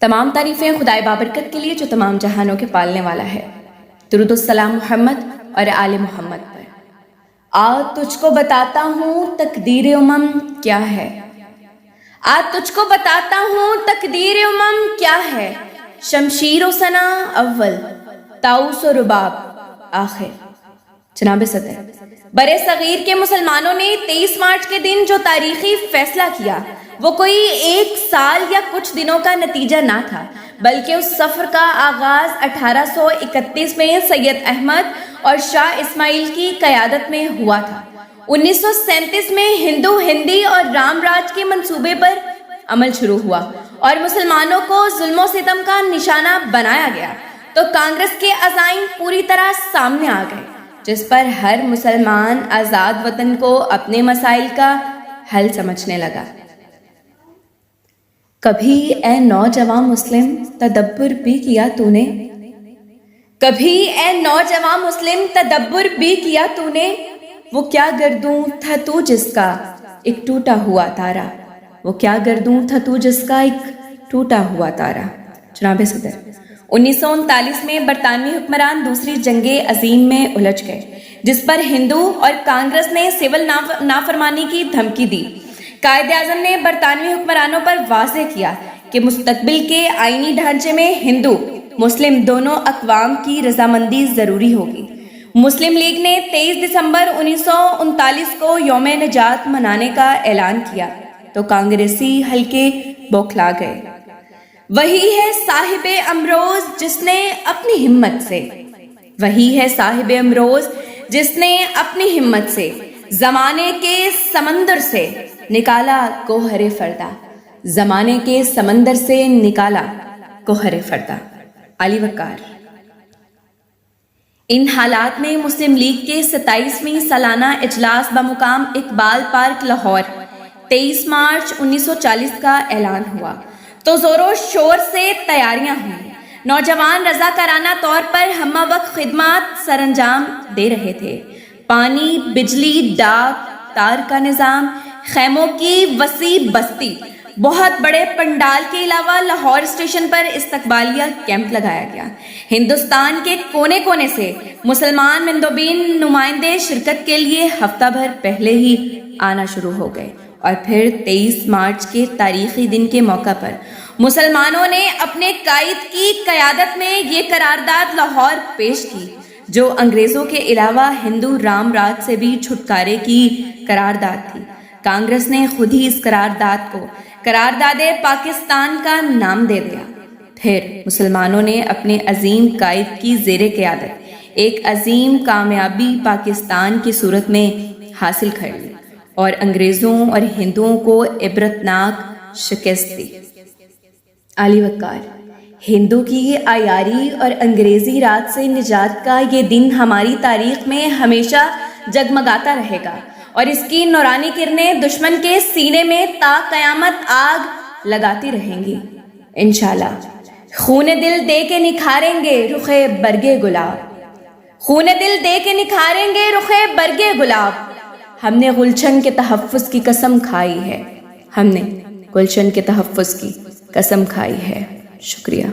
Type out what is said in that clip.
تمام تعریفیں خدائے بابرکت کے لیے جو تمام جہانوں کے پالنے والا ہے۔ درود و سلام محمد اور آل محمد پر۔ آج تجھ کو بتاتا ہوں تقدیر امم کیا ہے، آج تجھ کو بتاتا ہوں تقدیر امم کیا ہے، شمشیر و ثنا اول، طاؤس و رباب آخر۔ جناب صدر، برے صغیر کے مسلمانوں نے 23 مارچ کے دن جو تاریخی فیصلہ کیا وہ کوئی ایک سال یا کچھ دنوں کا نتیجہ نہ تھا، بلکہ اس سفر کا آغاز 1831 میں سید احمد اور شاہ اسماعیل کی قیادت میں ہوا تھا۔ 1937 میں ہندو ہندی اور رام راج کے منصوبے پر عمل شروع ہوا اور مسلمانوں کو ظلم و ستم کا نشانہ بنایا گیا تو کانگریس کے عزائم پوری طرح سامنے آ گئے، جس پر ہر مسلمان آزاد وطن کو اپنے مسائل کا حل سمجھنے لگا۔ کبھی اے نوجوان مسلم تدبر بھی کیا تو نے، کبھی اے نوجوان مسلم تدبر بھی کیا تو نے، وہ کیا گردوں تھا تو جس کا ایک ٹوٹا ہوا تارا، وہ کیا گردوں تھا تو جس کا ایک ٹوٹا ہوا تارا۔ جناب صدر، 1939 میں برطانوی حکمران دوسری جنگ عظیم میں الجھ گئے، جس پر ہندو اور کانگریس نے سول نافرمانی کی دھمکی دی۔ قائد اعظم نے برطانوی حکمرانوں پر واضح کیا کہ مستقبل کے آئینی ڈھانچے میں ہندو مسلم دونوں اقوام کی رضامندی ضروری ہوگی۔ مسلم لیگ نے 23 دسمبر 1939 کو یوم نجات منانے کا اعلان کیا تو کانگریسی حلقے بوکھلا گئے۔ وہی ہے صاحب امروز جس نے اپنی ہمت سے، وہی ہے صاحب امروز جس نے اپنی ہمت سے زمانے کے سمندر سے نکالا گوہر فردا، زمانے کے سمندر سے نکالا گوہر فردا۔ علی وقار۔ ان حالات میں مسلم لیگ کے 27ویں سالانہ اجلاس بمقام اقبال پارک لاہور 23 مارچ 1940 کا اعلان ہوا تو زور و شور سے تیاریاں ہوئیں۔ نوجوان رضاکارانہ طور پر ہمہ وقت خدمات سر انجام دے رہے تھے۔ پانی، بجلی، ڈاک تار کا نظام، خیموں کی وسیع بستی، بہت بڑے پنڈال کے علاوہ لاہور اسٹیشن پر استقبالیہ کیمپ لگایا گیا۔ ہندوستان کے کونے کونے سے مسلمان مندوبین نمائندے شرکت کے لیے ہفتہ بھر پہلے ہی آنا شروع ہو گئے اور پھر 23 مارچ کے تاریخی دن کے موقع پر مسلمانوں نے اپنے قائد کی قیادت میں یہ قرارداد لاہور پیش کی، جو انگریزوں کے علاوہ ہندو رام راج سے بھی چھٹکارے کی قرارداد تھی۔ کانگریس نے خود ہی اس قرارداد کو قرارداد پاکستان کا نام دے دیا۔ پھر مسلمانوں نے اپنے عظیم قائد کی زیر قیادت ایک عظیم کامیابی پاکستان کی صورت میں حاصل کر لی اور انگریزوں اور ہندوؤں کو عبرتناک شکست دی۔ علی وقار۔ ہندو کی یہ عیاری اور انگریزی راج سے نجات کا یہ دن ہماری تاریخ میں ہمیشہ جگمگاتا رہے گا اور اس کی نورانی کرنیں دشمن کے سینے میں تا قیامت آگ لگاتی رہیں گی انشاءاللہ۔ خون دل دے کے نکھاریں گے رخ برگے گلاب، خون دل دے کے نکھاریں گے رخ برگے گلاب۔ ہم نے گلشن کے تحفظ کی قسم کھائی ہے، ہم نے گلشن کے تحفظ کی قسم کھائی ہے۔ شکریہ۔